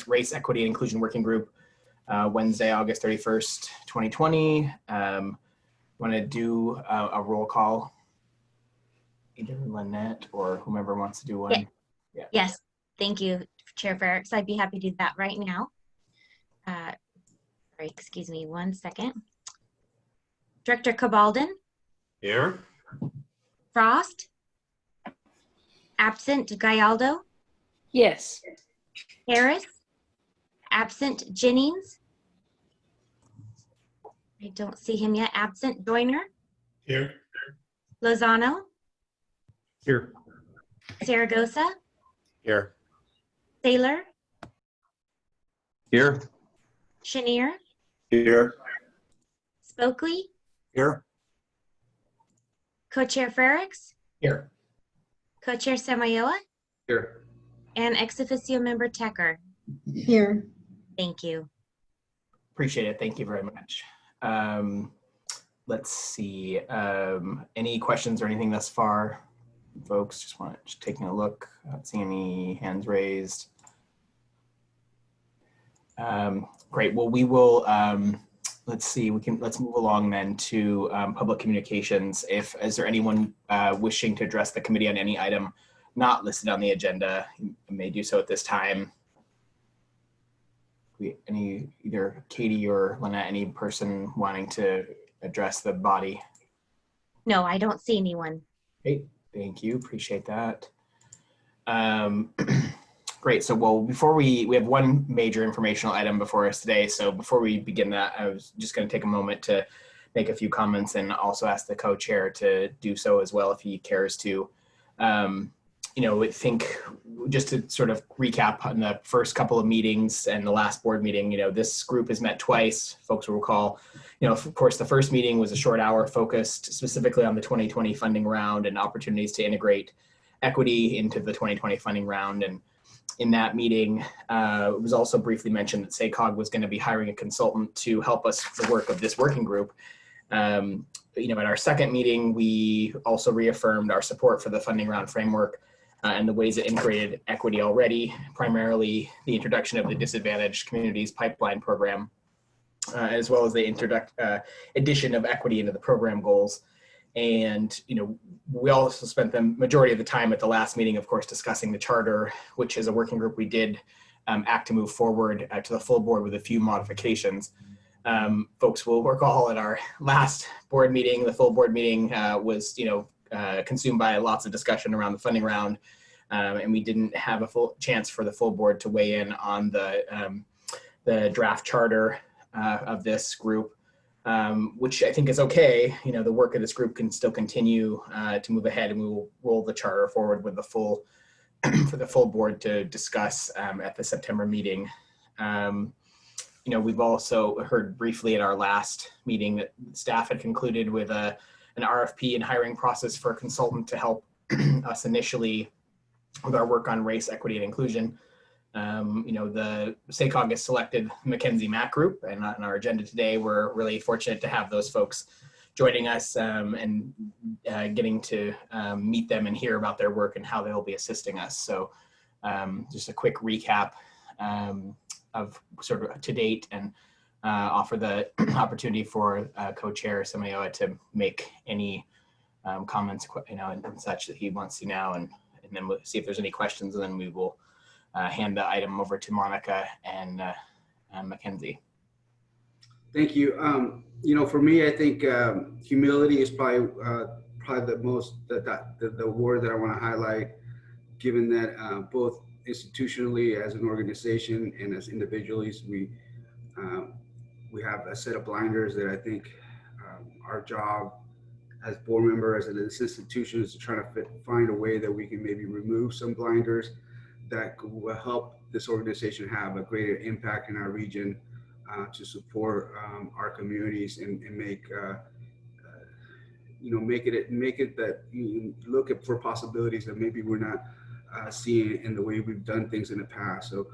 Race, Equity, and Inclusion Working Group, Wednesday, August 31st, 2020. Want to do a roll call? Either Lynette or whomever wants to do one. Yeah. Yes, thank you, Chair Ferricks. I'd be happy to do that right now. Sorry, excuse me 1 second. Director Cabalden? Here. Frost? Absent. Gallardo? Yes. Harris? Absent. Jennings? I don't see him yet. Absent. Joyner? Here. Lozano? Here. Zaragoza? Here. Saylor? Here. Chenier? Here. Spokley? Here. Co-Chair Ferricks? Here. Co-Chair Samayoa? Here. And ex officio member Tecker? Here. Thank you. Appreciate it. Thank you very much. Let's see. Any questions or anything thus far, folks? Just taking a look. Not seeing any hands raised. Great. Well, we will. Let's see. Let's move along then to public communications. Is there anyone wishing to address the committee on any item not listed on the agenda? You may do so at this time. Either Katie or Lynette, any person wanting to address the body? No, I don't see anyone. Great, thank you, appreciate that. Great, so well, before we have one major informational item before us today. So before we begin that, I was just gonna take a moment to make a few comments and also ask the co-chair to do so as well if he cares to. I think just to sort of recap on the first couple of meetings and the last board meeting, this group has met twice. Folks will recall, of course, the first meeting was a short hour focused specifically on the 2020 funding round and opportunities to integrate equity into the 2020 funding round. And in that meeting, it was also briefly mentioned that SACOG was going to be hiring a consultant to help us with the work of this working group. At our second meeting, we also reaffirmed our support for the funding round framework and the ways it integrated equity already, primarily the introduction of the Disadvantaged Communities Pipeline Program, as well as the addition of equity into the program goals. And, we also spent the majority of the time at the last meeting, of course, discussing the charter, which as a working group, we did act to move forward to the full board with a few modifications. Folks will recall at our last board meeting, the full board meeting was, consumed by lots of discussion around the funding round, and we didn't have a full chance for the full board to weigh in on the draft charter of this group, which I think is okay. The work of this group can still continue to move ahead, and we will roll the charter forward with the full for the full board to discuss at the September meeting. We've also heard briefly at our last meeting that staff had concluded with an RFP and hiring process for a consultant to help us initially with our work on race, equity, and inclusion. The SACOG has selected McKinsey Mack Group, and on our agenda today, we're really fortunate to have those folks joining us and getting to meet them and hear about their work and how they'll be assisting us. So just a quick recap of sort of to date, and offer the opportunity for co-chair Samayoa to make any comments, and such that he wants to now, and then we'll see if there's any questions, and then we will hand the item over to Monica and Mackenzie. Thank you. For me, I think humility is probably the most the word that I want to highlight, given that both institutionally as an organization and as individuals, we have a set of blinders that I think our job as board members and this institution is to try to find a way that we can maybe remove some blinders that will help this organization have a greater impact in our region to support our communities and make make it that you look for possibilities that maybe we're not seeing in the way we've done things in the past. So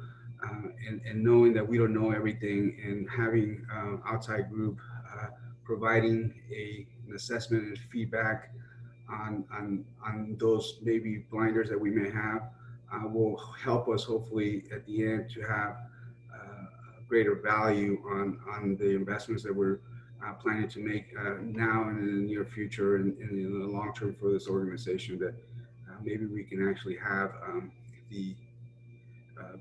and knowing that we don't know everything, and having outside group providing an assessment and feedback on those maybe blinders that we may have, will help us hopefully at the end to have greater value on the investments that we're planning to make now and in the near future and in the long term for this organization, that maybe we can actually have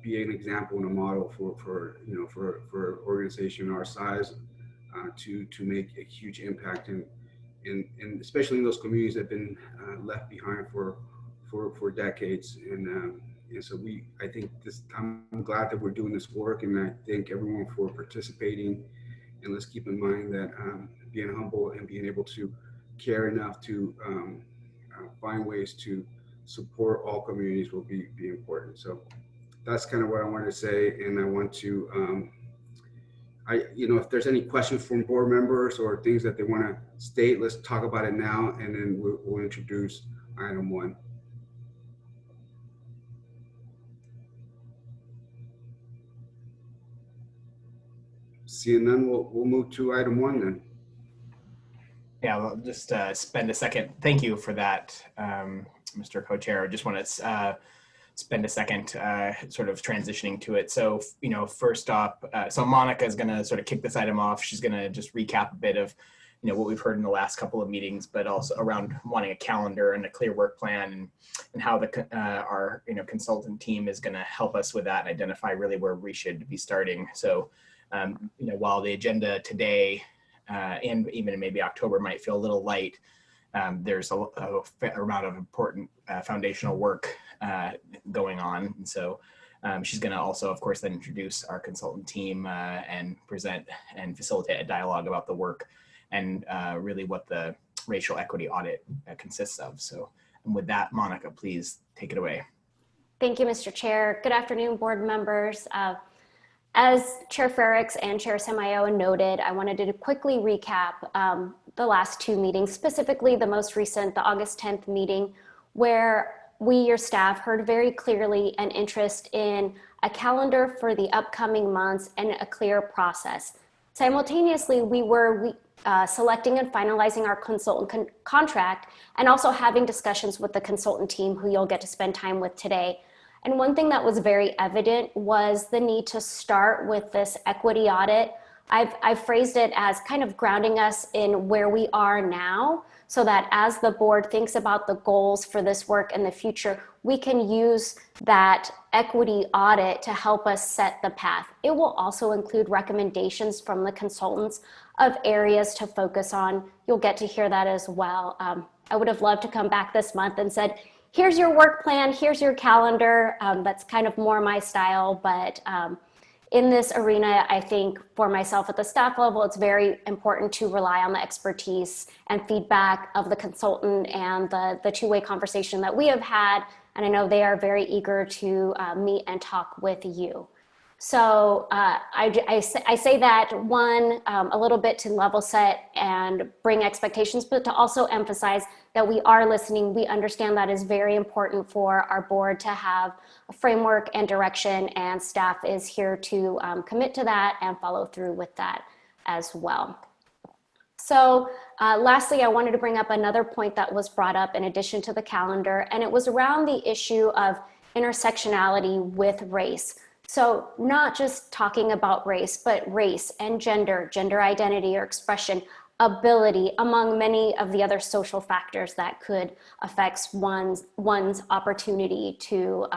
be an example and a model for organization our size to make a huge impact in especially in those communities that have been left behind for decades. And so I think I'm glad that we're doing this work, and I thank everyone for participating. And let's keep in mind that being humble and being able to care enough to find ways to support all communities will be important. So that's kind of what I wanted to say. And I want to, if there's any questions from board members or things that they want to state, let's talk about it now, and then we'll introduce item 1. Seeing none, we'll move to item 1 then. Yeah, well, just spend a second. Thank you for that, Mr. Co-Chair. I just want to spend a second sort of transitioning to it. So, first up, so Monica is going to sort of kick this item off. She's going to just recap a bit of, what we've heard in the last couple of meetings, but also around wanting a calendar and a clear work plan, and how our consultant team is going to help us with that and identify really where we should be starting. So, while the agenda today and even maybe October might feel a little light, there's a fair amount of important foundational work going on. And so she's going to also, of course, then introduce our consultant team and present and facilitate a dialogue about the work and really what the racial equity audit consists of. So with that, Monica, please take it away. Thank you, Mr. Chair. Good afternoon, board members. As Chair Frericks and Chair Samayoa noted, I wanted to quickly recap the last 2 meetings, specifically the most recent, the August 10th meeting, where we, your staff, heard very clearly an interest in a calendar for the upcoming months and a clear process. Simultaneously, we were selecting and finalizing our consultant contract and also having discussions with the consultant team who you'll get to spend time with today. And one thing that was very evident was the need to start with this equity audit. I've phrased it as kind of grounding us in where we are now, so that as the board thinks about the goals for this work in the future, we can use that equity audit to help us set the path. It will also include recommendations from the consultants of areas to focus on. You'll get to hear that as well. I would have loved to come back this month and said, here's your work plan, here's your calendar. That's kind of more my style, but in this arena, I think for myself at the staff level, it's very important to rely on the expertise and feedback of the consultant and the two-way conversation that we have had. And I know they are very eager to meet and talk with you. So I say that, one, a little bit to level set and bring expectations, but to also emphasize that we are listening. We understand that is very important for our board to have a framework and direction, and staff is here to commit to that and follow through with that as well. So lastly, I wanted to bring up another point that was brought up in addition to the calendar, and it was around the issue of intersectionality with race. So not just talking about race, but race and gender identity or expression, ability, among many of the other social factors that could affect one's opportunity to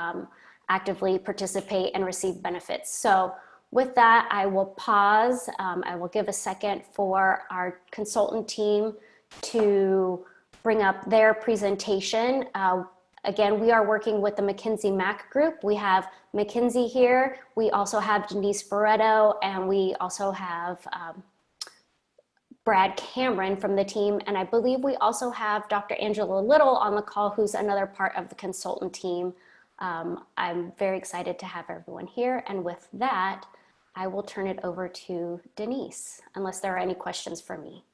actively participate and receive benefits. So with that, I will pause. I will give a second for our consultant team to bring up their presentation. Again, we are working with the McKinsey Mac group. We have McKinsey here. We also have Denise Barreto, and we also have Brad Cameron from the team. And I believe we also have Dr. Angela Little on the call, who's another part of the consultant team. I'm very excited to have everyone here. And with that, I will turn it over to Denise, unless there are any questions for me.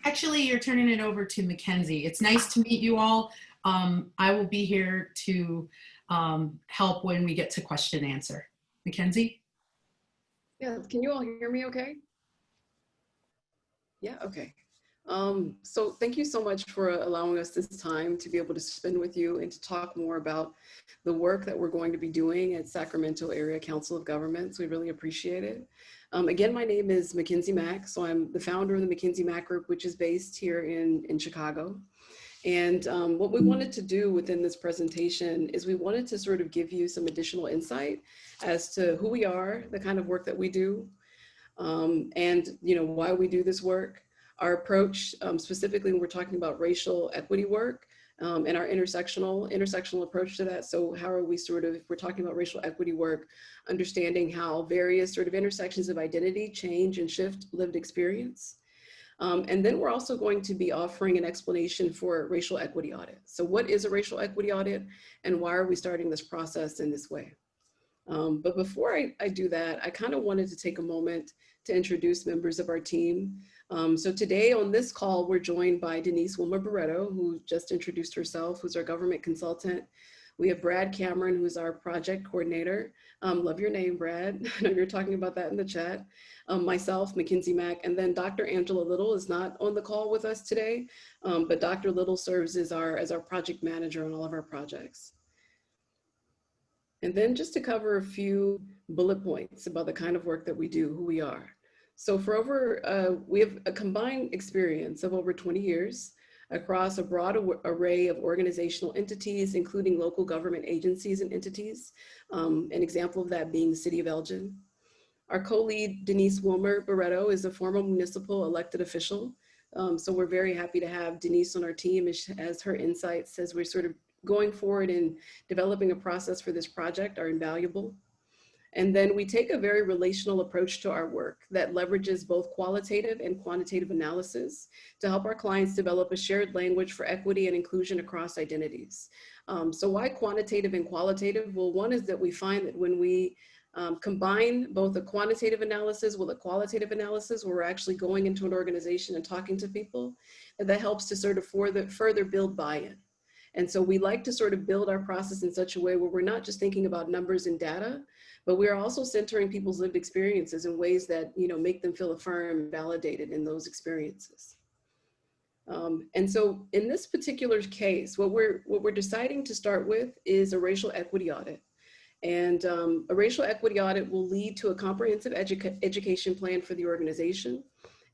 Actually, you're turning it over to Mackenzie. It's nice to meet you all. I will be here to help when we get to question and answer. Mackenzie? Yeah, can you all hear me okay? Yeah, okay. So thank you so much for allowing us this time to be able to spend with you and to talk more about the work that we're going to be doing at Sacramento Area Council of Governments. We really appreciate it. Again, my name is Mackenzie Mack. So I'm the founder of the Mackenzie Mack Group, which is based here in Chicago. And what we wanted to do within this presentation is we wanted to sort of give you some additional insight as to who we are, the kind of work that we do, and why we do this work. Our approach, specifically when we're talking about racial equity work, and our intersectional approach to that. So how are we if we're talking about racial equity work, understanding how various sort of intersections of identity change and shift lived experience. And then we're also going to be offering an explanation for racial equity audit. So what is a racial equity audit and why are we starting this process in this way? But before I do that, I kind of wanted to take a moment to introduce members of our team. So today on this call, we're joined by Denise Wilmer-Barreto, who just introduced herself, who's our government consultant. We have Brad Cameron, who's our project coordinator. Love your name, Brad. I know you're talking about that in the chat. Myself, Mackenzie Mack, and then Dr. Angela Little is not on the call with us today, but Dr. Little serves as our project manager on all of our projects. And then just to cover a few bullet points about the kind of work that we do, who we are. So we have a combined experience of over 20 years across a broad array of organizational entities, including local government agencies and entities. An example of that being the City of Elgin. Our co-lead, Denise Wilmer-Barreto, is a former municipal elected official. So we're very happy to have Denise on our team as her insights as we're sort of going forward in developing a process for this project are invaluable. And then we take a very relational approach to our work that leverages both qualitative and quantitative analysis to help our clients develop a shared language for equity and inclusion across identities. So why quantitative and qualitative? Well, one is that we find that when we combine both a quantitative analysis with a qualitative analysis, where we're actually going into an organization and talking to people, that helps to sort of further build buy-in. And so we like to sort of build our process in such a way where we're not just thinking about numbers and data, but we're also centering people's lived experiences in ways that make them feel affirmed and validated in those experiences. And so in this particular case, what we're deciding to start with is a racial equity audit. And a racial equity audit will lead to a comprehensive education plan for the organization.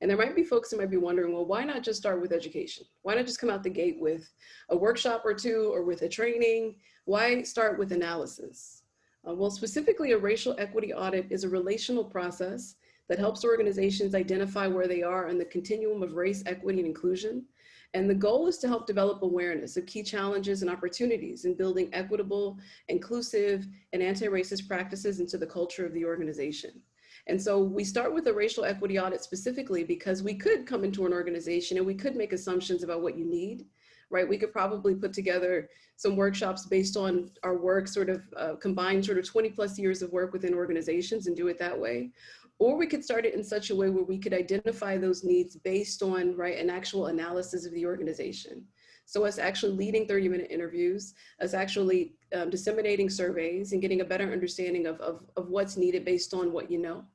And there might be folks who might be wondering, well, why not just start with education? Why not just come out the gate with a workshop or two or with a training? Why start with analysis? Well, specifically, a racial equity audit is a relational process that helps organizations identify where they are in the continuum of race, equity, and inclusion. And the goal is to help develop awareness of key challenges and opportunities in building equitable, inclusive, and anti-racist practices into the culture of the organization. And so we start with a racial equity audit specifically because we could come into an organization and we could make assumptions about what you need, right? We could probably put together some workshops based on our work, sort of combined sort of 20 plus years of work within organizations and do it that way. Or we could start it in such a way where we could identify those needs based on, right, an actual analysis of the organization. So us actually leading 30-minute interviews, us actually disseminating surveys and getting a better understanding of what's needed based on what you know.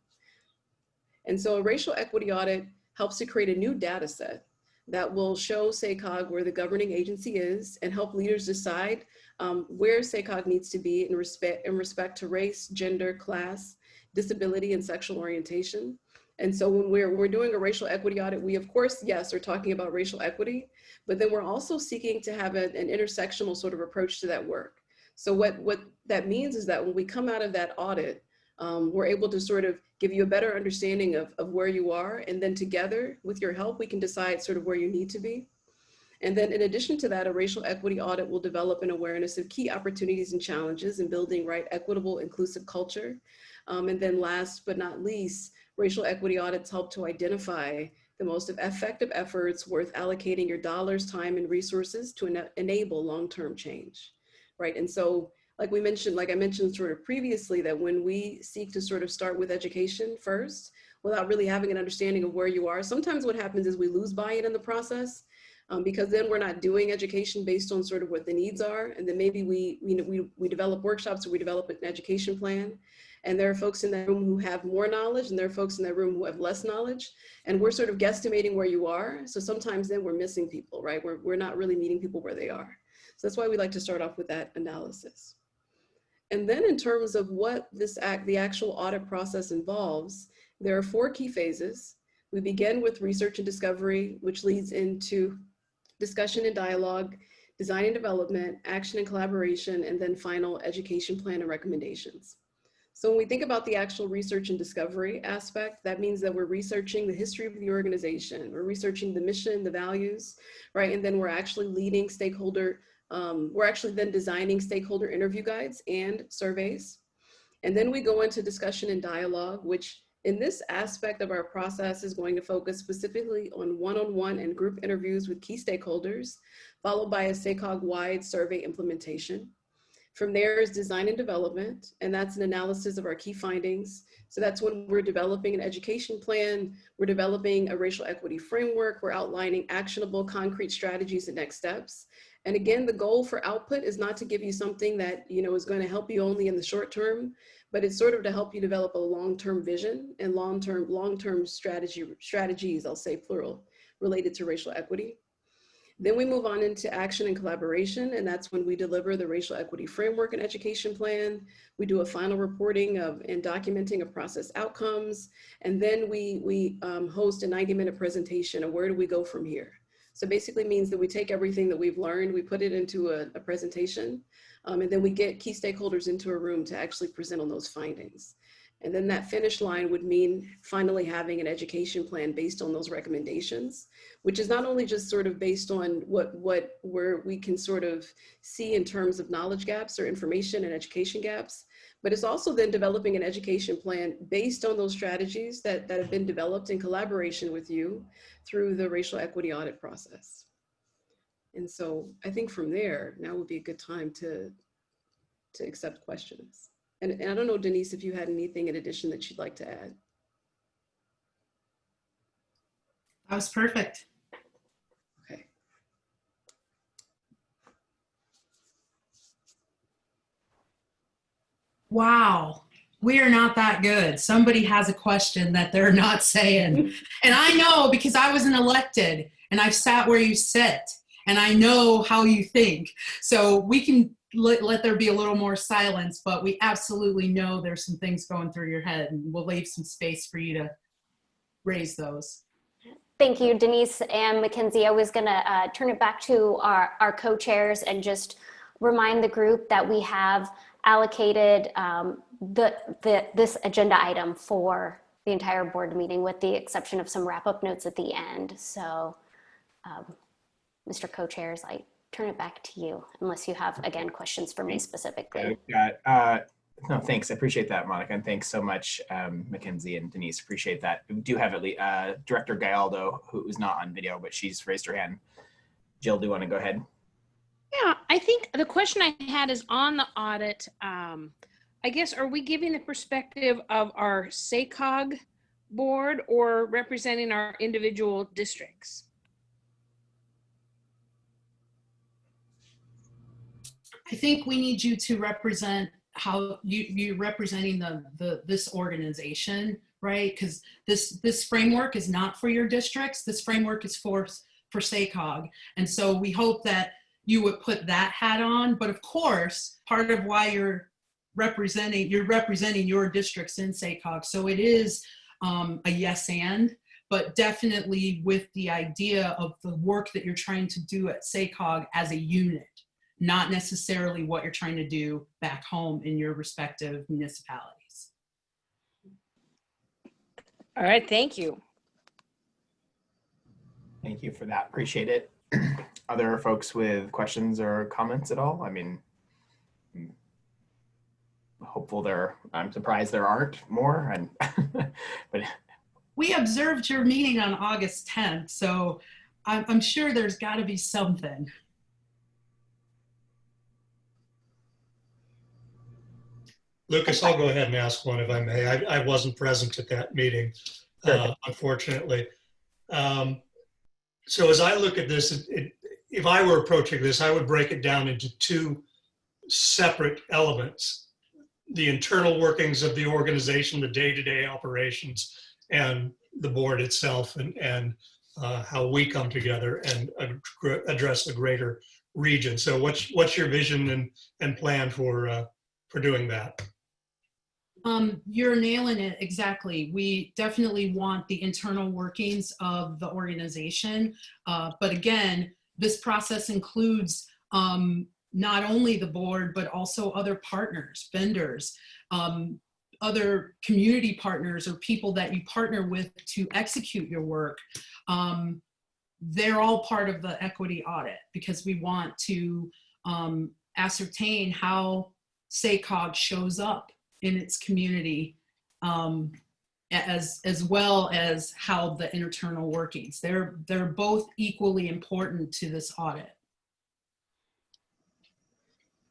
And so a racial equity audit helps to create a new data set that will show SACOG where the governing agency is and help leaders decide where SACOG needs to be in respect to race, gender, class, disability, and sexual orientation. And so when we're doing a racial equity audit, we of course, yes, are talking about racial equity, but then we're also seeking to have an intersectional sort of approach to that work. So what that means is that when we come out of that audit, we're able to sort of give you a better understanding of where you are. And then together with your help, we can decide sort of where you need to be. And then in addition to that, a racial equity audit will develop an awareness of key opportunities and challenges in building equitable, inclusive culture. And then last but not least, racial equity audits help to identify the most effective efforts worth allocating your dollars, time, and resources to enable long-term change, right? And so like I mentioned sort of previously, that when we seek to sort of start with education first, without really having an understanding of where you are, sometimes what happens is we lose buy-in in the process. because then we're not doing education based on sort of what the needs are. And then maybe we develop workshops or we develop an education plan. And there are folks in that room who have more knowledge and there are folks in that room who have less knowledge. And we're sort of guesstimating where you are. So sometimes then we're missing people, right? We're not really meeting people where they are. So that's why we like to start off with that analysis. And then in terms of what the actual audit process involves, there are 4 key phases. We begin with research and discovery, which leads into discussion and dialogue, design and development, action and collaboration, and then final education plan and recommendations. So when we think about the actual research and discovery aspect, that means that we're researching the history of the organization, we're researching the mission, the values, right? And then we're actually leading stakeholder, we're actually then designing stakeholder interview guides and surveys. And then we go into discussion and dialogue, which in this aspect of our process is going to focus specifically on one-on-one and group interviews with key stakeholders, followed by a SACOG-wide survey implementation. From there is design and development, and that's an analysis of our key findings. So that's when we're developing an education plan, we're developing a racial equity framework, we're outlining actionable concrete strategies and next steps. And again, the goal for output is not to give you something that is going to help you only in the short term, but it's sort of to help you develop a long-term vision and long-term strategies, I'll say plural, related to racial equity. Then we move on into action and collaboration, and that's when we deliver the racial equity framework and education plan. We do a final reporting and documenting of process outcomes, and then we host a 90-minute presentation of where do we go from here. So basically means that we take everything that we've learned, we put it into a presentation, and then we get key stakeholders into a room to actually present on those findings. And then that finish line would mean finally having an education plan based on those recommendations, which is not only just sort of based on where we can sort of see in terms of knowledge gaps or information and education gaps, but it's also then developing an education plan based on those strategies that have been developed in collaboration with you through the racial equity audit process. And so I think from there, now would be a good time to accept questions. And I don't know, Denise, if you had anything in addition that you'd like to add. That was perfect. Okay. Wow, we are not that good. Somebody has a question that they're not saying. And I know because I wasn't elected and I've sat where you sit and I know how you think. So we can let there be a little more silence, but we absolutely know there's some things going through your head and we'll leave some space for you to raise those. Thank you, Denise and Mackenzie. I was gonna turn it back to our co-chairs and just remind the group that we have allocated this agenda item for the entire board meeting with the exception of some wrap-up notes at the end. So Mr. Co-chairs, I turn it back to you unless you have, again, questions for me specifically. No, thanks. I appreciate that, Monica. And thanks so much, Mackenzie and Denise. Appreciate that. We do have Director Gallardo, who's not on video, but she's raised her hand. Jill, do you want to go ahead? Yeah, I think the question I had is on the audit. I guess, are we giving the perspective of our SACOG board or representing our individual districts? I think we need you to represent how you're representing this organization, right? Because this framework is not for your districts. This framework is for SACOG. And so we hope that you would put that hat on. But of course, part of why you're representing your districts in SACOG. So it is a yes and, but definitely with the idea of the work that you're trying to do at SACOG as a unit, not necessarily what you're trying to do back home in your respective municipalities. All right, thank you. Thank you for that. Appreciate it. Other folks with questions or comments at all? I mean, I'm surprised there aren't more. But we observed your meeting on August 10th, so I'm sure there's got to be something. Lucas, I'll go ahead and ask one if I may. I wasn't present at that meeting, unfortunately. So as I look at this, if I were approaching this, I would break it down into two separate elements: the internal workings of the organization, the day-to-day operations, and the board itself, and how we come together and address the greater region. So what's your vision and plan for doing that? You're nailing it exactly. We definitely want the internal workings of the organization. But again, this process includes not only the board, but also other partners, vendors, other community partners or people that you partner with to execute your work. They're all part of the equity audit because we want to ascertain how SACOG shows up in its community, as well as how the internal workings. They're both equally important to this audit.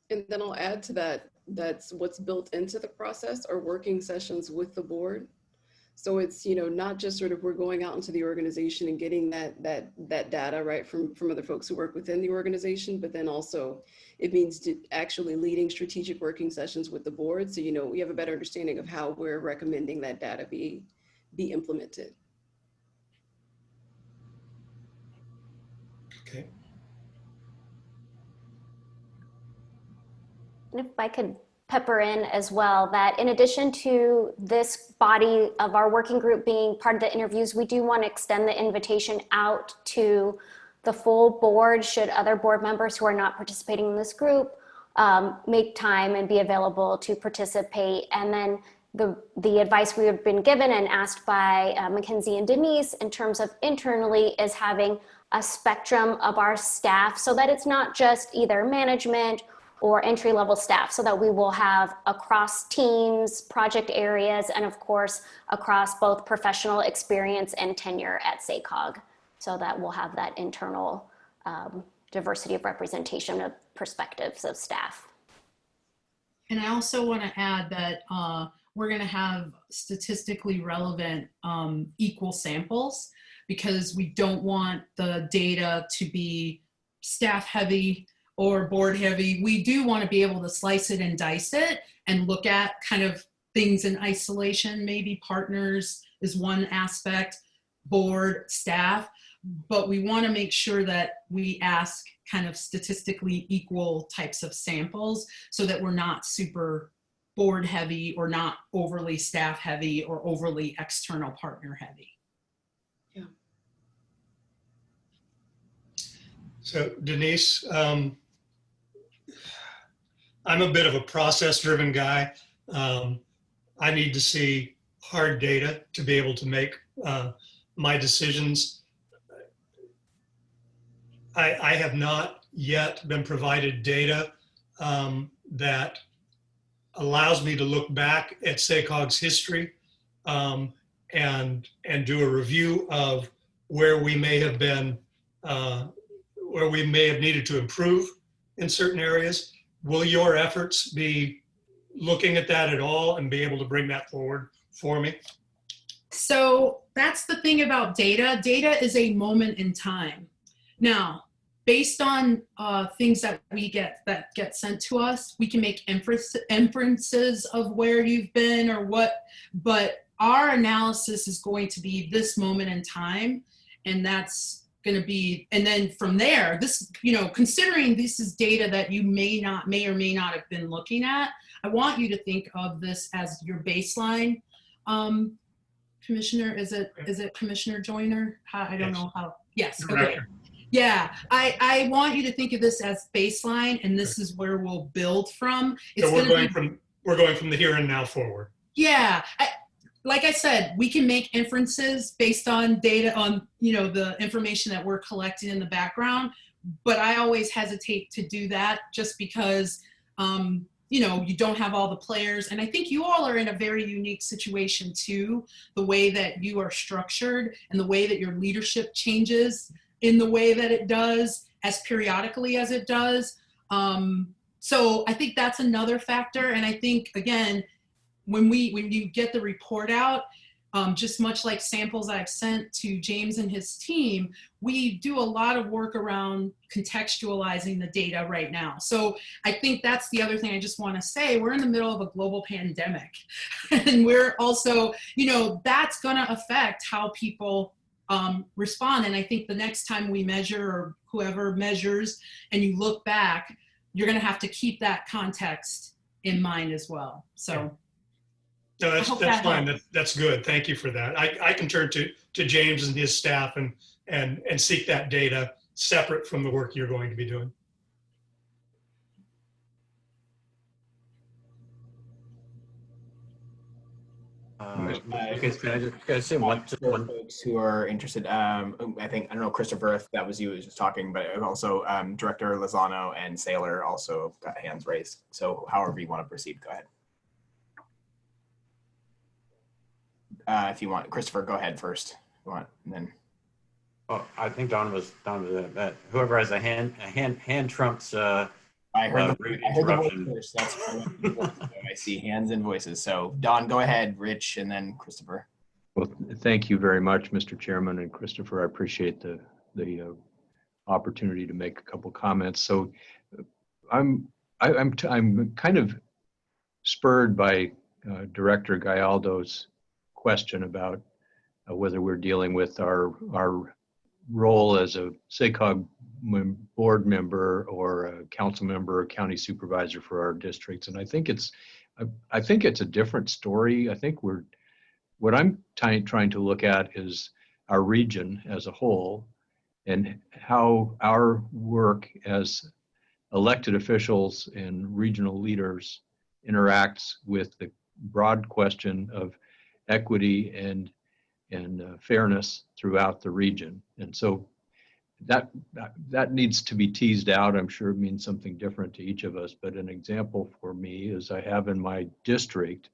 And then I'll add to that, that's what's built into the process are working sessions with the board. So it's, you know, not just sort of we're going out into the organization and getting that data, right, from other folks who work within the organization, but then also it means actually leading strategic working sessions with the board. So, you know, we have a better understanding of how we're recommending that data be implemented. Okay. And if I could pepper in as well, that in addition to this body of our working group being part of the interviews, we do want to extend the invitation out to the full board should other board members who are not participating in this group make time and be available to participate. And then the advice we have been given and asked by Mackenzie and Denise in terms of internally is having a spectrum of our staff so that it's not just either management or entry-level staff, so that we will have across teams, project areas, and of course, across both professional experience and tenure at SACOG, so that we'll have that internal diversity of representation of perspectives of staff. And I also want to add that we're going to have statistically relevant equal samples because we don't want the data to be staff heavy or board heavy. We do want to be able to slice it and dice it and look at kind of things in isolation. Maybe partners is one aspect, board, staff, but we want to make sure that we ask kind of statistically equal types of samples so that we're not super board heavy or not overly staff heavy or overly external partner heavy. Yeah. So Denise, I'm a bit of a process-driven guy. I need to see hard data to be able to make my decisions. I have not yet been provided data that allows me to look back at SACOG's history and do a review of where we may have been, where we may have needed to improve in certain areas. Will your efforts be looking at that at all and be able to bring that forward for me? So that's the thing about data. Data is a moment in time. Now, based on things that we get sent to us, we can make inferences of where you've been or what, but our analysis is going to be this moment in time, and that's going to be, and then from there, this, you know, considering this is data that you may or may not have been looking at, I want you to think of this as your baseline. Commissioner, is it Commissioner Joyner? I don't know how. Yes. Okay. Yeah, I want you to think of this as baseline, and this is where we'll build from. So we're going from the here and now forward. Yeah, like I said, we can make inferences based on data on, you know, the information that we're collecting in the background, but I always hesitate to do that just because, you know, you don't have all the players. And I think you all are in a very unique situation too, the way that you are structured and the way that your leadership changes in the way that it does, as periodically as it does. So I think that's another factor. And I think, again, when you get the report out, just much like samples I've sent to James and his team, we do a lot of work around contextualizing the data right now. So I think that's the other thing I just want to say. We're in the middle of a global pandemic. And we're also, that's going to affect how people respond. And I think the next time we measure, or whoever measures, and you look back, you're going to have to keep that context in mind as well. So. No, I hope that's that fine. helps. That's good. Thank you for that. I can turn to James and his staff and seek that data separate from the work you're going to be doing. Lucas, can I just assume just For one? folks who are interested, I don't know, Christopher, if that was you who was just talking, but also Director Lozano and Saylor also got hands raised. So however you want to proceed, go ahead. If you want, Christopher, go ahead first. If you want, and then. Oh, I think Don was that. Whoever has a hand trumps. I heard the interruption. voice first. That's so I see hands and voices. So Don, go ahead, Rich, and then Christopher. Well, thank you very much, Mr. Chairman and Christopher. I appreciate the opportunity to make a couple comments. So I'm kind of spurred by Director Gallardo's question about whether we're dealing with our role as a SACOG board member or a council member or county supervisor for our districts. And I think it's a different story. I think what I'm trying to look at is our region as a whole and how our work as elected officials and regional leaders interacts with the broad question of equity and fairness throughout the region. And so that needs to be teased out. I'm sure it means something different to each of us, but an example for me is I have in my district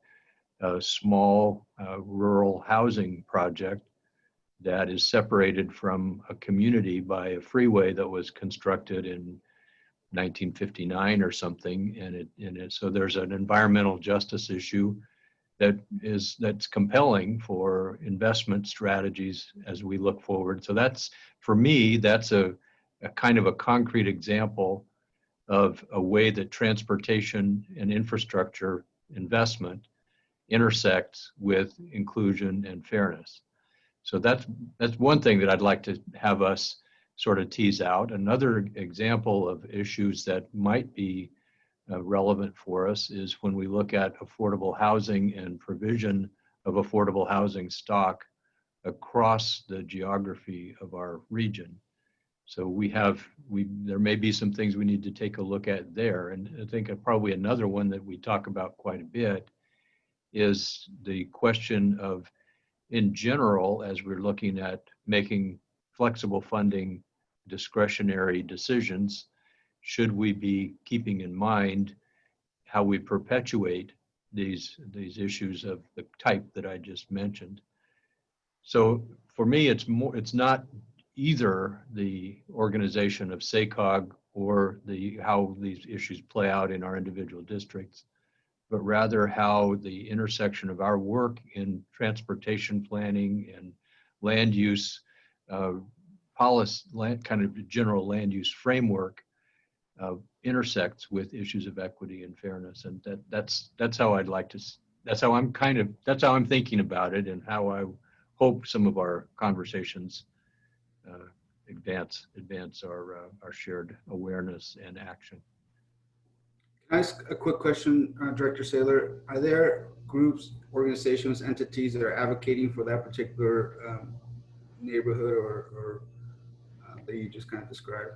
a small rural housing project that is separated from a community by a freeway that was constructed in 1959 or something, and so there's an environmental justice issue that's compelling for investment strategies as we look forward. So that's, for me, that's a kind of a concrete example of a way that transportation and infrastructure investment intersects with inclusion and fairness. So that's one thing that I'd like to have us sort of tease out. Another example of issues that might be relevant for us is when we look at affordable housing and provision of affordable housing stock across the geography of our region. So there may be some things we need to take a look at there. And I think probably another one that we talk about quite a bit is the question of, in general, as we're looking at making flexible funding discretionary decisions, should we be keeping in mind how we perpetuate these issues of the type that I just mentioned? So for me, it's not either the organization of SACOG or how these issues play out in our individual districts, but rather how the intersection of our work in transportation planning and land use policy, kind of general land use framework intersects with issues of equity and fairness. And that's how I'd like to, that's how I'm thinking about it, and how I hope some of our conversations advance our shared awareness and action. Can I ask a quick question, Director Saylor? Are there groups, organizations, entities that are advocating for that particular neighborhood or that you just kind of described?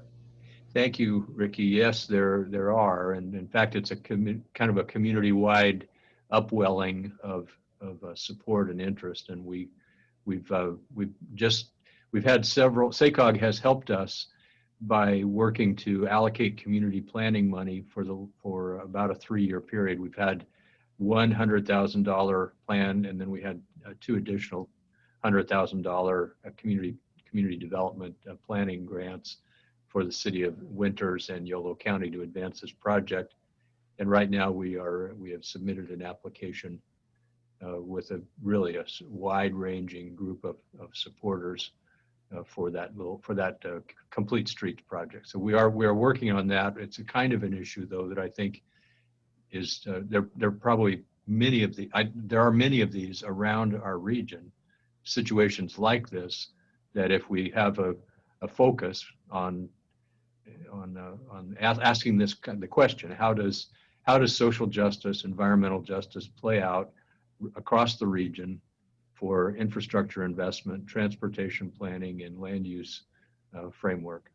Thank you, Ricky. Yes, there are, and in fact, it's a kind of a community-wide upwelling of support and interest, and we've had several. SACOG has helped us by working to allocate community planning money for about a 3-year period. We've had $100,000 plan, and then we had 2 additional $100,000 community development planning grants for the city of Winters and Yolo County to advance this project. And right now we have submitted an application with a really wide-ranging group of supporters for that Complete Streets project. So we are working on that. It's a kind of an issue, though, that I think is there are probably many of there are many of these around our region, situations like this, that if we have a focus on asking the question, how does social justice, environmental justice play out across the region for infrastructure investment, transportation planning, and land use framework.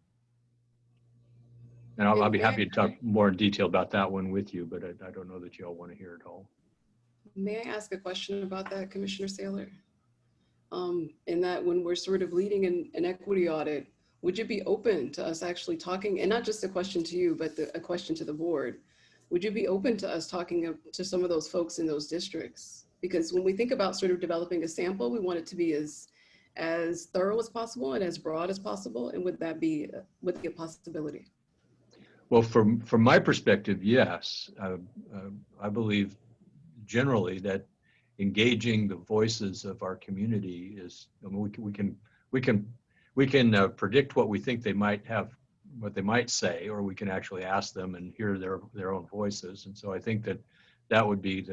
And I'll be happy to talk more in detail about that one with you, but I don't know that you all want to hear it all. May I ask a question about that, Commissioner Saylor? In that when we're sort of leading an equity audit, would you be open to us actually talking, and not just a question to you, but a question to the board, would you be open to us talking to some of those folks in those districts? Because when we think about sort of developing a sample, we want it to be as thorough as possible and as broad as possible. And would that be a possibility? Well, from my perspective, yes. I believe generally that engaging the voices of our community is, I mean, we can predict what we think they might have, what they might say, or we can actually ask them and hear their own voices. And so I think that would be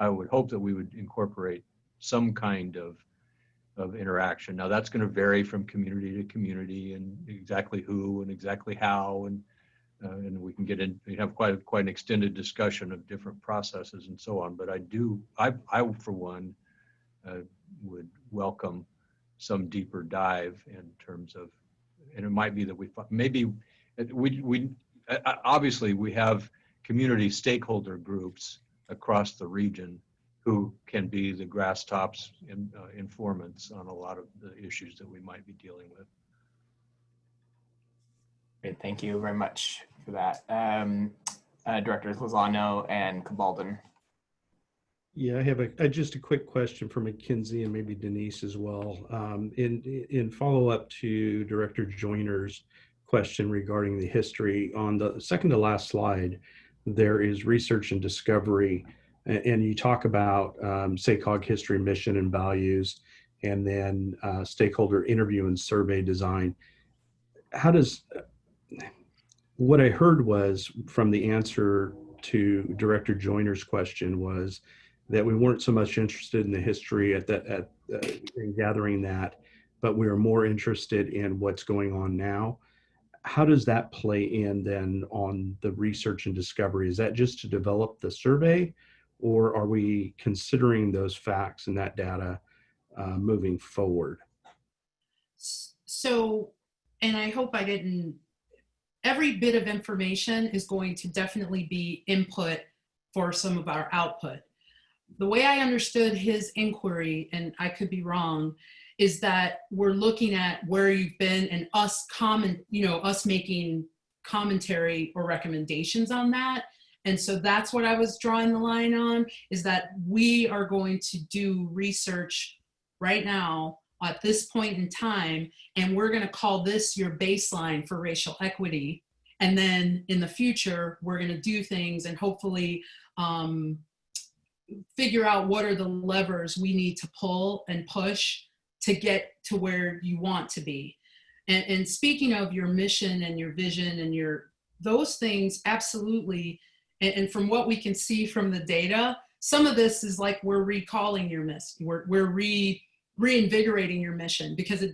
I would hope that we would incorporate some kind of interaction. Now that's going to vary from community to community, and exactly who and exactly how, and we can get in. We have quite an extended discussion of different processes and so on. But I for one would welcome some deeper dive in terms of, and it might be that we obviously we have community stakeholder groups across the region who can be the grass tops informants on a lot of the issues that we might be dealing with. Great, thank you very much for that. Directors Lozano and Cabalden. Yeah, I have just a quick question for McKinsey and maybe Denise as well. In follow-up to Director Joyner's question regarding the history, on the second to last slide, there is research and discovery, and you talk about SACOG history, mission, and values, and then stakeholder interview and survey design. What I heard was from the answer to Director Joyner's question was that we weren't so much interested in the history in gathering that, but we were more interested in what's going on now. How does that play in then on the research and discovery? Is that just to develop the survey, or are we considering those facts and that data moving forward? So, and I hope I didn't, every bit of information is going to definitely be input for some of our output. The way I understood his inquiry, and I could be wrong, is that we're looking at where you've been and us making commentary or recommendations on that. And so that's what I was drawing the line on, is that we are going to do research right now at this point in time, and we're going to call this your baseline for racial equity. And then in the future, we're going to do things and hopefully figure out what are the levers we need to pull and push to get to where you want to be. And speaking of your mission and your vision and those things, absolutely. And from what we can see from the data, some of this is like we're recalling your mission. We're reinvigorating your mission, because there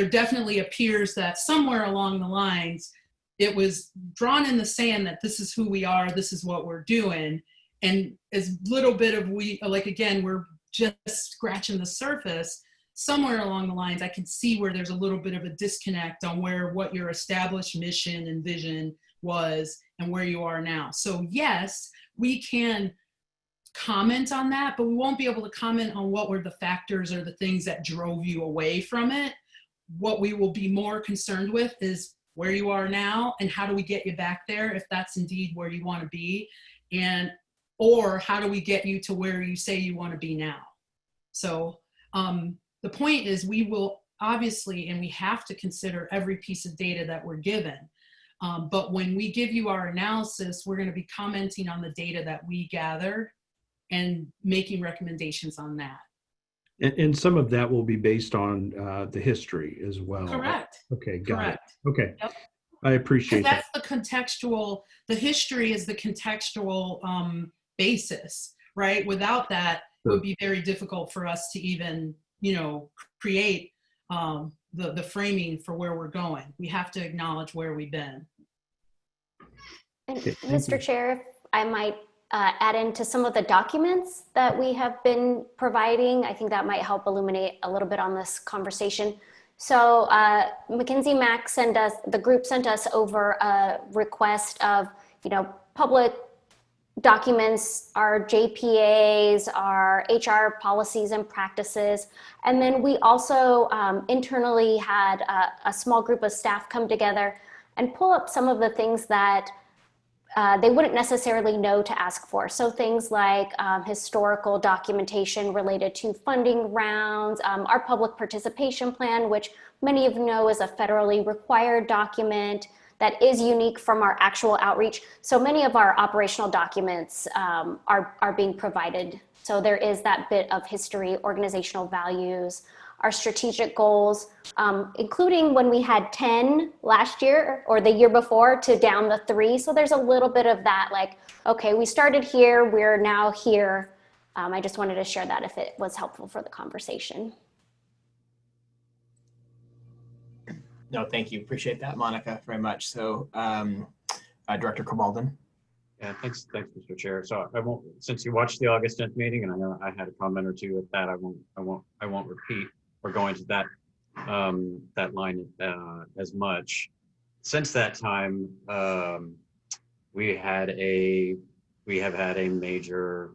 definitely appears that somewhere along the lines, it was drawn in the sand that this is who we are, this is what we're doing. And as little bit of we're just scratching the surface. Somewhere along the lines, I can see where there's a little bit of a disconnect on what your established mission and vision was and where you are now. So yes, we can comment on that, but we won't be able to comment on what were the factors or the things that drove you away from it. What we will be more concerned with is where you are now and how do we get you back there if that's indeed where you want to be, or how do we get you to where you say you want to be now. So the point is, we will obviously, and we have to consider every piece of data that we're given. But when we give you our analysis, we're going to be commenting on the data that we gather and making recommendations on that. And some of that will be based on the history as well. Correct. Okay, got Correct. it. Okay, Yep. I appreciate that. That's the contextual, the history is the contextual basis, right? Without that, it would be very difficult for us to even, create the framing for where we're going. We have to acknowledge where we've been. And Okay, Mr. Chair, if I might add into some of the documents that we have been providing, I think that might help illuminate a little bit on this conversation. So McKinsey Mac sent us, the group sent us over a request of, public documents, our JPAs, our HR policies and practices. And then we also internally had a small group of staff come together and pull up some of the things that they wouldn't necessarily know to ask for. So things like historical documentation related to funding rounds, our public participation plan, which many of you know is a federally required document that is unique from our actual outreach. So many of our operational documents are being provided. So there is that bit of history, organizational values, our strategic goals, including when we had 10 last year or the year before to down to 3. So there's a little bit of that, like, okay, we started here, we're now here. I just wanted to share that if it was helpful for the conversation. No, thank you. Appreciate that, Monica, very much. So Director Cabalden. Yeah, thanks, Mr. Chair. So I won't, since you watched the August 10th meeting, and I know I had a comment or two at that, I won't repeat or go into that that line as much. Since that time, we have had a major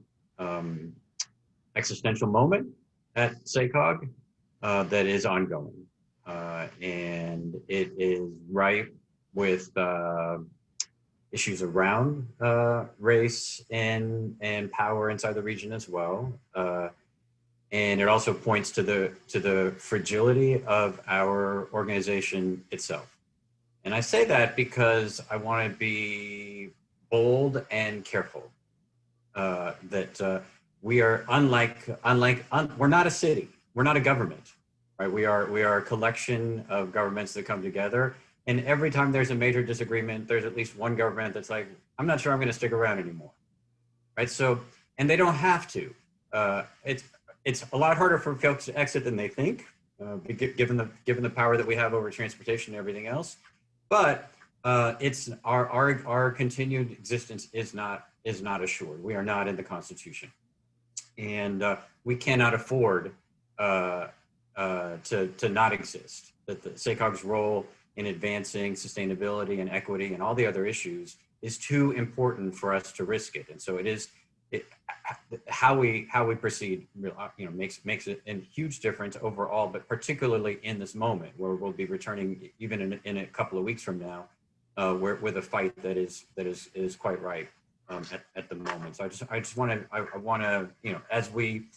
existential moment at SACOG that is ongoing, and it is ripe with issues around race and power inside the region as well. And it also points to the fragility of our organization itself. And I say that because I want to be bold and careful that we are we're not a city, we're not a government, right? We are a collection of governments that come together. And every time there's a major disagreement, there's at least one government that's like, I'm not sure I'm going to stick around anymore, right? So, and they don't have to. It's a lot harder for folks to exit than they think, given the power that we have over transportation and everything else. But it's our continued existence is not assured. We are not in the Constitution, and we cannot afford to not exist. That the SACOG's role in advancing sustainability and equity and all the other issues is too important for us to risk it. And so how we proceed, makes a huge difference overall, but particularly in this moment where we'll be returning even in a couple of weeks from now, with a fight that is quite ripe at the moment. So I want to as we,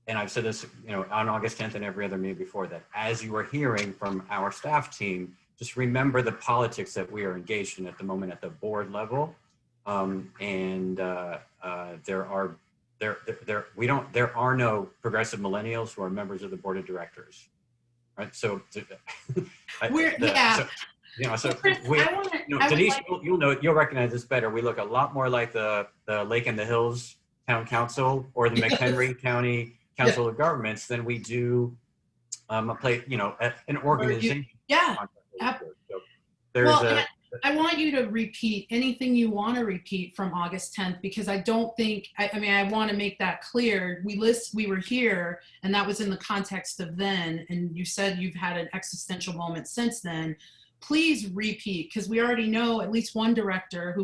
and I've said this, on August 10th and every other meeting before that, as you are hearing from our staff team, just remember the politics that we are engaged in at the moment at the board level. There are no progressive millennials who are members of the board of directors, right? So, Denise, you'll recognize this better. We look a lot more like the Lake and the Hills Town Council or the McHenry County Council of Governments than we do an organization. So I want you to repeat anything you want to repeat from August 10th, because I don't think, I want to make that clear. We were here and that was in the context of then, and you said you've had an existential moment since then. Please repeat, because we already know at least one director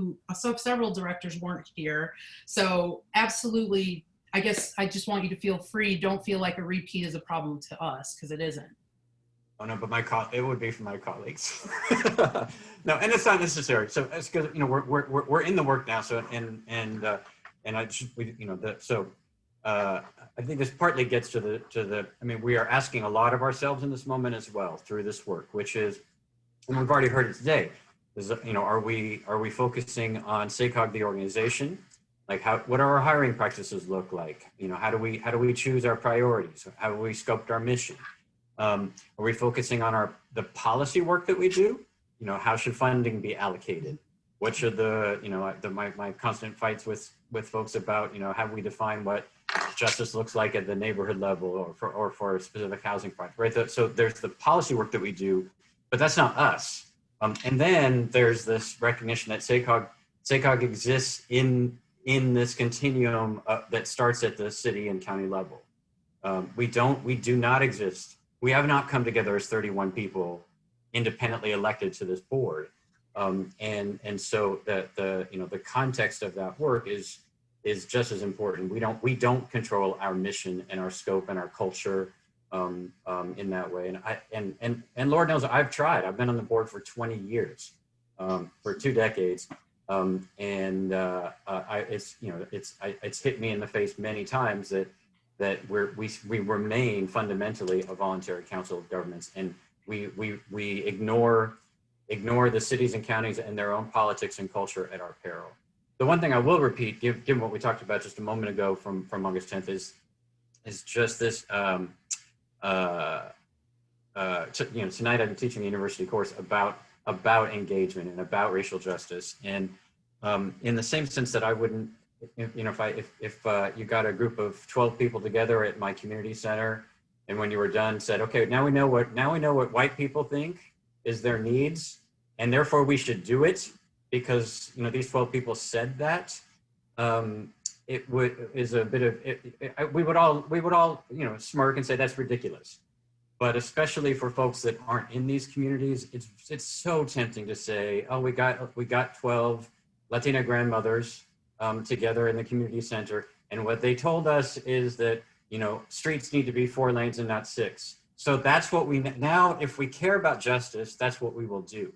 several directors weren't here. So absolutely, I guess I just want you to feel free. Don't feel like a repeat is a problem to us, because it isn't. Oh no, but it would be for my colleagues. No, and it's not necessary. So it's because we're in the work now. So I think this partly gets to the. I mean, we are asking a lot of ourselves in this moment as well through this work, which is, and we've already heard it today. Is are we focusing on SACOG the organization, Like what do our hiring practices look like? You know, how do we choose our priorities? How have we scoped our mission? Are we focusing on the policy work that we do? You know, how should funding be allocated? What should my constant fights with folks about, you know, how we define what justice looks like at the neighborhood level or for a specific housing project, right? So there's the policy work that we do, but that's not us. And then there's this recognition that SACOG exists in this continuum that starts at the city and county level. We do not exist. We have not come together as 31 people independently elected to this board. And so the context of that work is just as important. We don't control our mission and our scope and our culture in that way. And Lord knows I've tried. I've been on the board for 20 years, for 2 decades. It's hit me in the face many times that we remain fundamentally a voluntary council of governments, and we ignore the cities and counties and their own politics and culture at our peril. The one thing I will repeat, given what we talked about just a moment ago from August 10th, is just this. Tonight I'm teaching a university course about engagement and about racial justice, and in the same sense that I wouldn't, you know, if you got a group of 12 people together at my community center, and when you were done said, okay, now we know what white people think is their needs, and therefore we should do it because, you know, these 12 people said that. We would all, you know, smirk and say that's ridiculous. But especially for folks that aren't in these communities, it's so tempting to say, oh, we got 12 Latina grandmothers together in the community center, and what they told us is that, you know, streets need to be 4 lanes and not 6. So that's what now, if we care about justice, that's what we will do.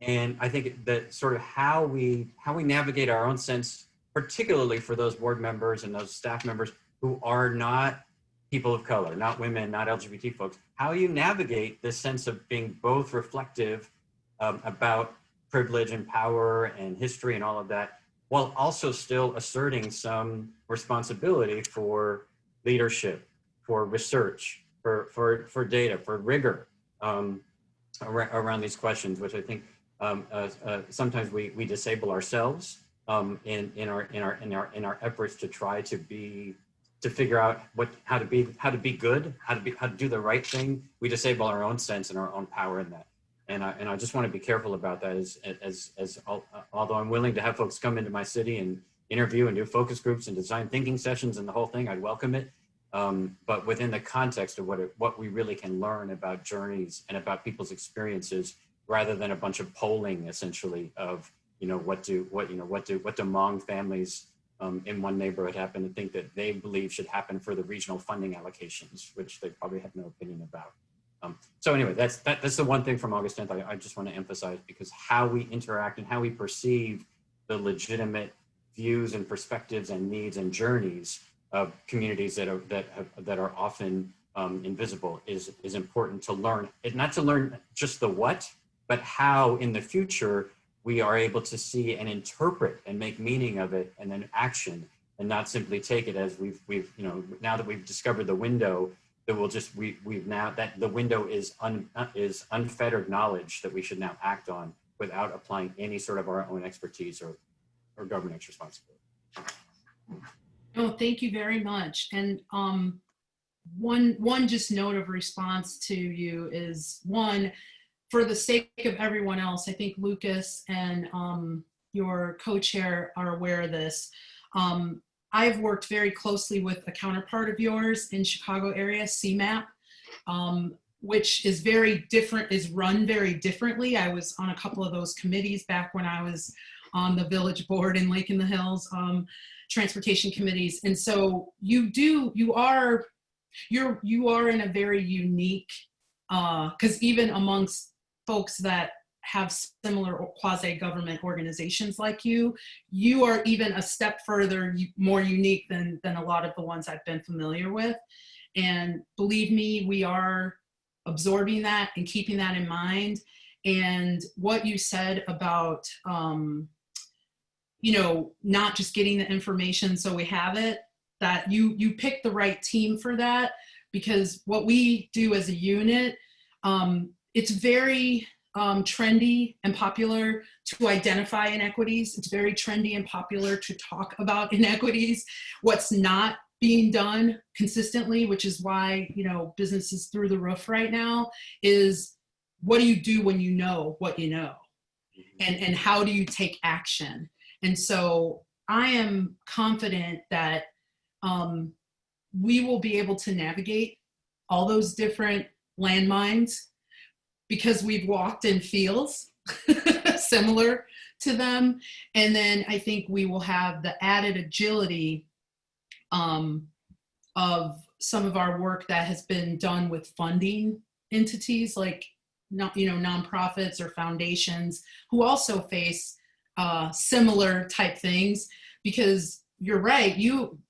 And I think that sort of how we navigate our own sense, particularly for those board members and those staff members who are not people of color, not women, not LGBT folks, how you navigate this sense of being both reflective about privilege and power and history and all of that, while also still asserting some responsibility for leadership, for research, for data, for rigor around these questions, which I think sometimes we disable ourselves in our efforts to try to figure out how to be good, how to do the right thing. We disable our own sense and our own power in that. And I just want to be careful about that although I'm willing to have folks come into my city and interview and do focus groups and design thinking sessions and the whole thing, I'd welcome it. But within the context of what we really can learn about journeys and about people's experiences, rather than a bunch of polling essentially of, you know, what do Hmong families in one neighborhood happen to think that they believe should happen for the regional funding allocations, which they probably have no opinion about. So anyway, that's the one thing from August 10th I just want to emphasize, because how we interact and how we perceive the legitimate views and perspectives and needs and journeys of communities that are often invisible is important to learn. Not to learn just the what, but how in the future we are able to see and interpret and make meaning of it, and then action, and not simply take it as we've you know, now that we've discovered the window, that we've now that the window is unfettered knowledge that we should now act on without applying any sort of our own expertise or governance responsibility. Oh, thank you very much. And one just note of response to you is, one, for the sake of everyone else, I think Lucas and your co-chair are aware of this. I've worked very closely with a counterpart of yours in Chicago area, CMAP, which is very different, is run very differently. I was on a couple of those committees back when I was on the village board in Lake in the Hills, transportation committees. And so you are in a very unique, because even amongst folks that have similar quasi-government organizations like you are even a step further, more unique than a lot of the ones I've been familiar with. And believe me, we are absorbing that and keeping that in mind. And what you said about not just getting the information so we have it, that you pick the right team for that, because what we do as a unit, it's very trendy and popular to identify inequities. It's very trendy and popular to talk about inequities. What's not being done consistently, which is why, business is through the roof right now, is what do you do when you know what you know? And how do you take action? And so I am confident that we will be able to navigate all those different landmines, because we've walked in fields similar to them. And then I think we will have the added agility of some of our work that has been done with funding entities like nonprofits or foundations who also face similar type things. Because you're right,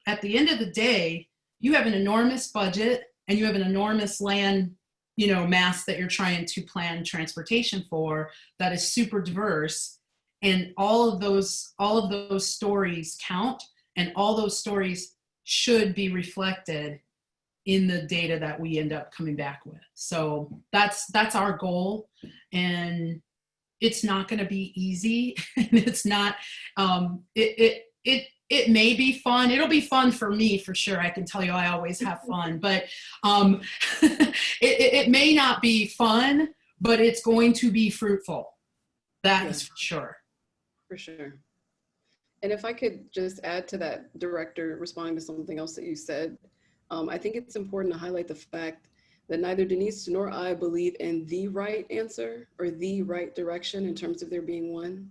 at the end of the day, you have an enormous budget and you have an enormous land mass that you're trying to plan transportation for that is super diverse, and all of those stories count, and all those stories should be reflected in the data that we end up coming back with. So that's our goal, and it's not going to be easy, and it's not it may be fun. It'll be fun for me for sure. I can tell you I always have fun, but it may not be fun, but it's going to be fruitful. That is for sure. For sure. And if I could just add to that, Director, responding to something else that you said, I think it's important to highlight the fact that neither Denise nor I believe in the right answer or the right direction in terms of there being one.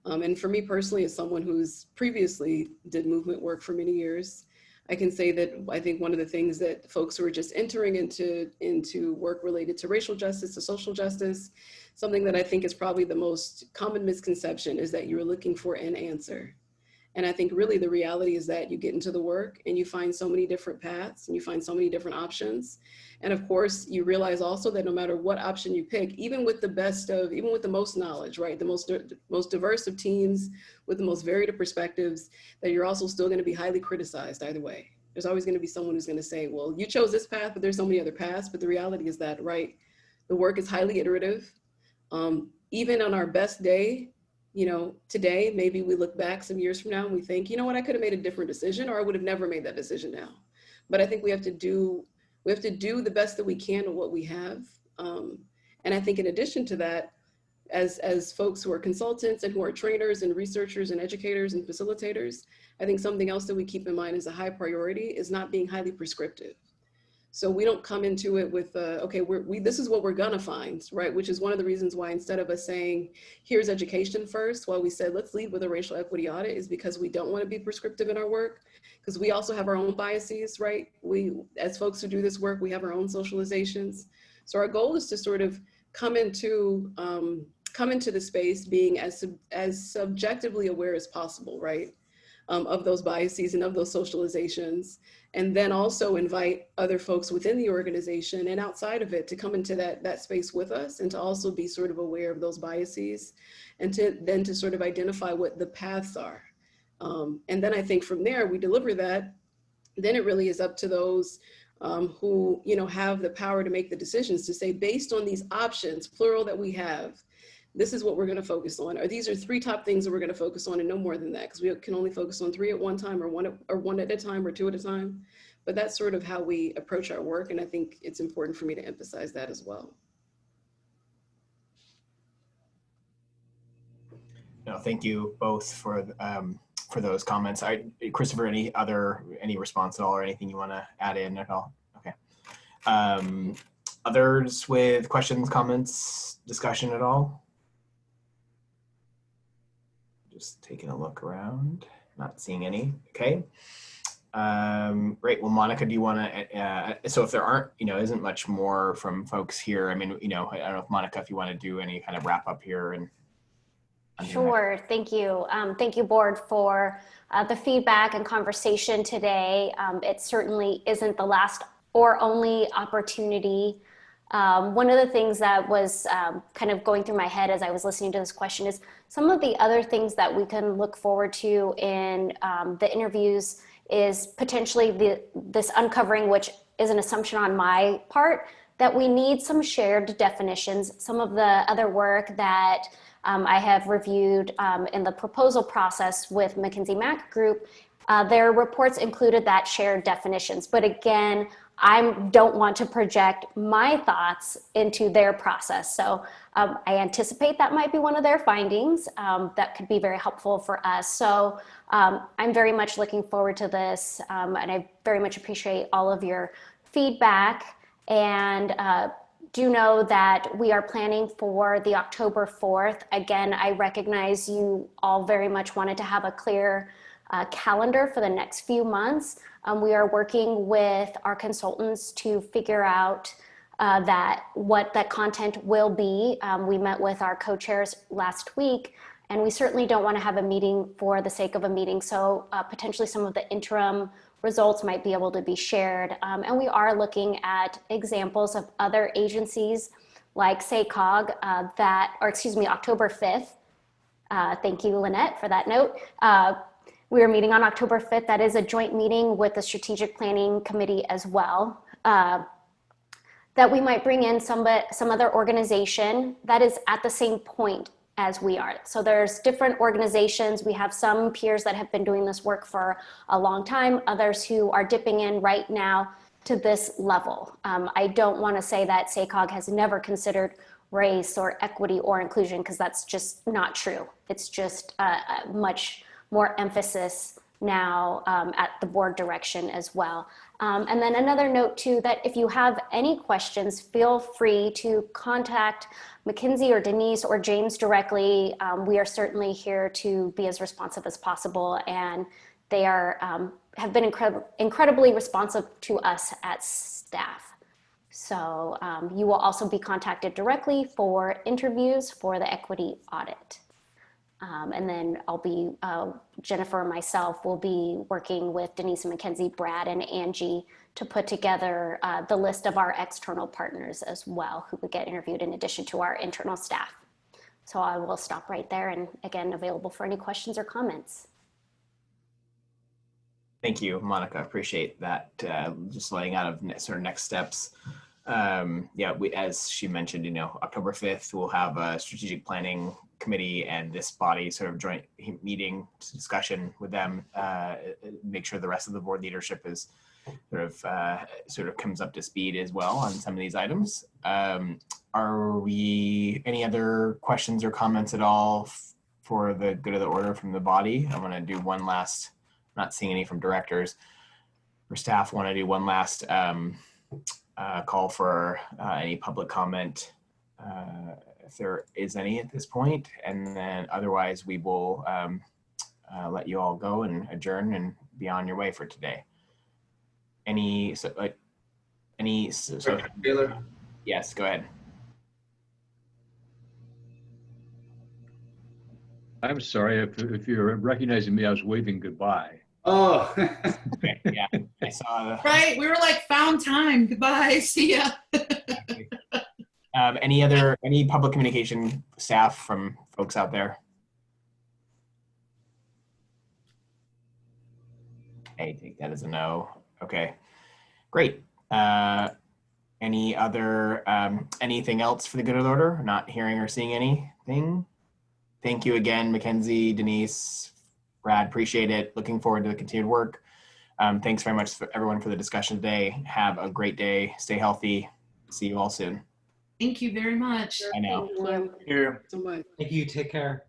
And for me personally, as someone who's previously did movement work for many years, I can say that I think one of the things that folks who are just entering into work related to racial justice, to social justice, something that I think is probably the most common misconception is that you're looking for an answer. And I think really the reality is that you get into the work and you find so many different paths and you find so many different options. And of course, you realize also that no matter what option you pick, even with the most knowledge, right? The most diverse of teams with the most varied of perspectives, that you're also still going to be highly criticized either way. There's always going to be someone who's going to say, well, you chose this path, but there's so many other paths. But the reality is that, right, the work is highly iterative. Even on our best day, today, maybe we look back some years from now and we think, I could have made a different decision, or I would have never made that decision now. But I think we have to do the best that we can with what we have. And I think in addition to that, as folks who are consultants and who are trainers and researchers and educators and facilitators, I think something else that we keep in mind as a high priority is not being highly prescriptive. So we don't come into it with, okay, this is what we're gonna find, right? Which is one of the reasons why instead of us saying, here's education first, why we said, let's lead with a racial equity audit, is because we don't wanna be prescriptive in our work, because we also have our own biases, right? We, as folks who do this work, we have our own socializations. So our goal is to sort of come into the space being as subjectively aware as possible, right? Of those biases and of those socializations, and then also invite other folks within the organization and outside of it to come into that space with us, and to also be sort of aware of those biases, and to sort of identify what the paths are. And then I think from there, we deliver that, then it really is up to those who have the power to make the decisions to say, based on these options, plural, that we have, this is what we're going to focus on, or these are 3 top things that we're going to focus on, and no more than that, because we can only focus on 3 at one time, or one at a time, or 2 at a time. But that's sort of how we approach our work, and I think it's important for me to emphasize that as well. No, thank you both for those comments. Christopher, any response at all, or anything you want to add in at all? Okay. Others with questions, comments, discussion at all? Just taking a look around, not seeing any. Okay. Great. Well, Monica, do you want to, so if there aren't, isn't much more from folks here, I mean, I don't know if Monica, if you want to do any kind of wrap up here and. Sure. Thank you. Thank you, board, for the feedback and conversation today. It certainly isn't the last or only opportunity One of the things that was kind of going through my head as I was listening to this question is some of the other things that we can look forward to in the interviews is potentially this uncovering, which is an assumption on my part, that we need some shared definitions. Some of the other work that I have reviewed in the proposal process with McKinsey Mack Group, their reports included that shared definitions. But again, I don't want to project my thoughts into their process. So I anticipate that might be one of their findings that could be very helpful for us. So I'm very much looking forward to this, and I very much appreciate all of your feedback, and do know that we are planning for the October 4th. Again, I recognize you all very much wanted to have a clear calendar for the next few months. We are working with our consultants to figure out what that content will be. We met with our co-chairs last week, and we certainly don't want to have a meeting for the sake of a meeting. So potentially some of the interim results might be able to be shared. And we are looking at examples of other agencies like SACOG October 5th. Thank you, Lynette, for that note. We are meeting on October 5th. That is a joint meeting with the Strategic Planning Committee as well. That we might bring in some other organization that is at the same point as we are. So there's different organizations. We have some peers that have been doing this work for a long time, others who are dipping in right now to this level. I don't want to say that SACOG has never considered race or equity or inclusion, because that's just not true. It's just much more emphasis now at the board direction as well. And then another note too, that if you have any questions, feel free to contact McKinsey or Denise or James directly. We are certainly here to be as responsive as possible, and they have been incredibly responsive to us at staff. So you will also be contacted directly for interviews for the equity audit. And then I'll be, Jennifer and myself will be working with Denise and Mackenzie, Brad and Angie to put together the list of our external partners as well, who would get interviewed in addition to our internal staff. So I will stop right there, and again, available for any questions or comments. Thank you, Monica. Appreciate that. Just laying out of sort of next steps. Yeah, as she mentioned, October 5th, we'll have a strategic planning committee and this body sort of joint meeting discussion with them, make sure the rest of the board leadership is sort of comes up to speed as well on some of these items. Are we any other questions or comments at all for the good of the order from the body? I want to do one last, not seeing any from directors or staff, want to do one last call for any public comment, if there is any at this point, and then otherwise we will let you all go and adjourn and be on your way for today. Taylor? Yes, go ahead. I'm sorry if you're recognizing me, I was waving goodbye. Oh. Okay, yeah, I saw. Right, we were like, found time. Goodbye, see ya. Any public communication staff from folks out there? I take that as a no. Okay, great. Any other, anything else for the good of the order? Not hearing or seeing anything. Thank you again, Mackenzie, Denise, Brad, appreciate it. Looking forward to the continued work. Thanks very much for everyone for the discussion today. Have a great day. Stay healthy. See you all soon. Thank you very much. I know. Thank you so much. Thank you. Take care.